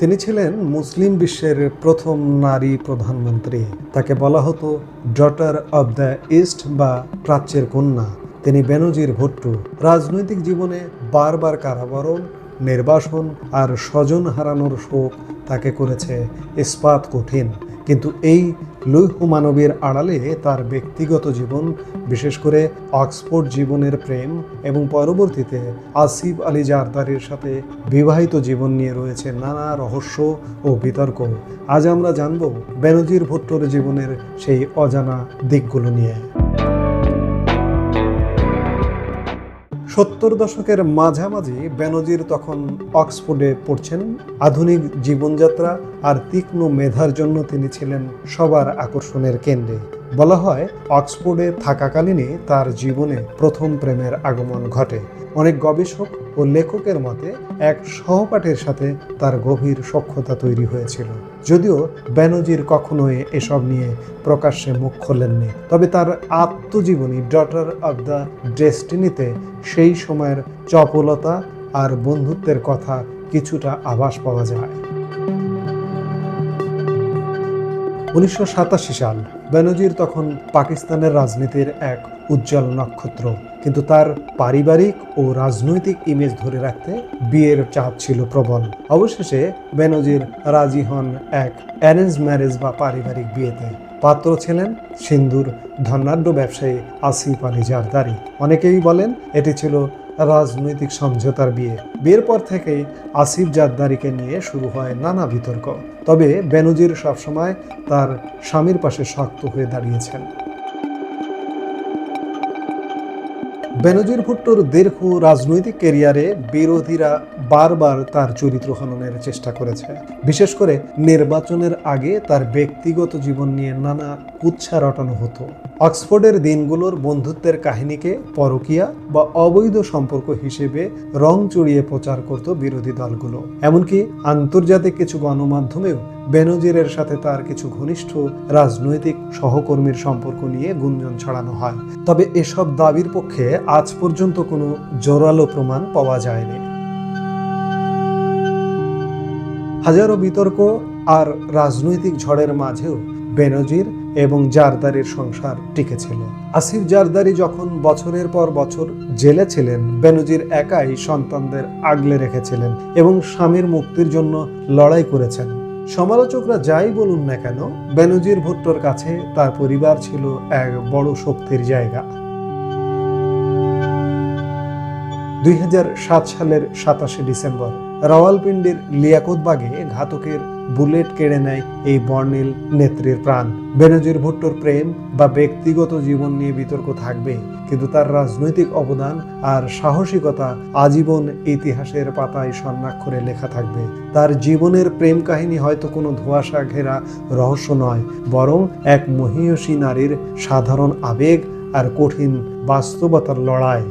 তিনি ছিলেন মুসলিম বিশ্বের প্রথম নারী প্রধানমন্ত্রী। তাকে বলা হতো ডটার অব দ্য ইস্ট বা প্রাচ্যের কন্যা। তিনি বেনজির ভুট্টো। রাজনৈতিক জীবনে বারবার কারাবরণ, নির্বাসন আর স্বজন হারানোর শোক তাকে করেছে ইস্পাত কঠিন। কিন্তু এই লৌহ মানবীর আড়ালে তার ব্যক্তিগত জীবন, বিশেষ করে অক্সফোর্ড জীবনের প্রেম এবং পরবর্তীতে আসিফ আলী জারদারির সাথে বিবাহিত জীবন নিয়ে রয়েছে নানা রহস্য ও বিতর্ক। আজ আমরা জানব বেনজির ভুট্টোর জীবনের সেই অজানা দিকগুলো নিয়ে। 70 দশকের মাঝামাঝি বেনজির তখন অক্সফোর্ডে পড়ছেন। আধুনিক জীবনযাত্রা আর তীক্ষ্ণ মেধার জন্য তিনি ছিলেন সবার আকর্ষণের কেন্দ্রে। বলা হয় অক্সফোর্ডে থাকাকালীনই তার জীবনে প্রথম প্রেমের আগমন ঘটে। অনেক গবেষক ও লেখকের মতে এক সহপাঠীর সাথে তার গভীর সখ্যতা তৈরি হয়েছিল। যদিও বেনজির কখনোই এসব নিয়ে প্রকাশ্যে মুখ খোলেননি, তবে তার আত্মজীবনী ডটার অব দ্য ডেস্টিনিতে সেই সময়ের চপলতা আর বন্ধুত্বের কথা কিছুটা আভাস পাওয়া যায়। 1987 সাল। বেনজির তখন পাকিস্তানের রাজনীতির এক উজ্জ্বল নক্ষত্র, কিন্তু তার পারিবারিক ও রাজনৈতিক ইমেজ ধরে রাখতে বিয়ের চাপ ছিল প্রবল। অবশেষে বেনজির রাজি হন এক অ্যারেঞ্জ ম্যারেজ বা পারিবারিক বিয়েতে। পাত্র ছিলেন সিন্ধুর ধনাঢ্য ব্যবসায়ী আসিফ আলী জারদারি। অনেকেই বলেন এটি ছিল রাজনৈতিক সমঝোতার বিয়ে। বিয়ের পর থেকেই আসিফ জারদারিকে নিয়ে শুরু হয় নানা বিতর্ক। তবে বেনজির সবসময় তার স্বামীর পাশে শক্ত হয়ে দাঁড়িয়েছেন। বেনজির ভুট্টোর দীর্ঘ রাজনৈতিক ক্যারিয়ারে বিরোধীরা বারবার তার চরিত্র হননের চেষ্টা করেছে। বিশেষ করে নির্বাচনের আগে তার ব্যক্তিগত জীবন নিয়ে নানা কুৎসা রটানো হতো। অক্সফোর্ডের দিনগুলোর বন্ধুত্বের কাহিনীকে পরকীয়া বা অবৈধ সম্পর্ক হিসেবে রং চড়িয়ে প্রচার করত বিরোধী দলগুলো। এমনকি আন্তর্জাতিক কিছু গণমাধ্যমেও বেনজিরের সাথে তার কিছু ঘনিষ্ঠ রাজনৈতিক সহকর্মীর সম্পর্ক নিয়ে গুঞ্জন ছড়ানো হয়। তবে এসব দাবির পক্ষে আজ পর্যন্ত কোনো জোরালো প্রমাণ পাওয়া যায়নি। হাজারো বিতর্ক আর রাজনৈতিক ঝড়ের মাঝেও বেনজির এবং জারদারির সংসার টিকেছিল। আসিফ জারদারি যখন বছরের পর বছর জেলে ছিলেন, বেনজির একাই সন্তানদের আগলে রেখেছিলেন এবং স্বামীর মুক্তির জন্য লড়াই করেছেন। সমালোচকরা যাই বলুন না কেন, বেনজির ভুট্টোর কাছে তার পরিবার ছিল এক বড় শক্তির জায়গা। 2007 সালের 27 ডিসেম্বর রাওয়ালপিন্ডির লিয়াকতবাগে ঘাতকের বুলেট কেড়ে নেয় এই বর্ণিল নেত্রীর প্রাণ। বেনজির ভুট্টোর প্রেম বা ব্যক্তিগত জীবন নিয়ে বিতর্ক থাকবে, কিন্তু তার রাজনৈতিক অবদান আর সাহসিকতা আজীবন ইতিহাসের পাতায় স্বর্ণাক্ষরে লেখা থাকবে। তার জীবনের প্রেম কাহিনী হয়তো কোনো ধোঁয়াশা ঘেরা রহস্য নয়, বরং এক মহীয়সী নারীর সাধারণ আবেগ আর কঠিন বাস্তবতার লড়াই।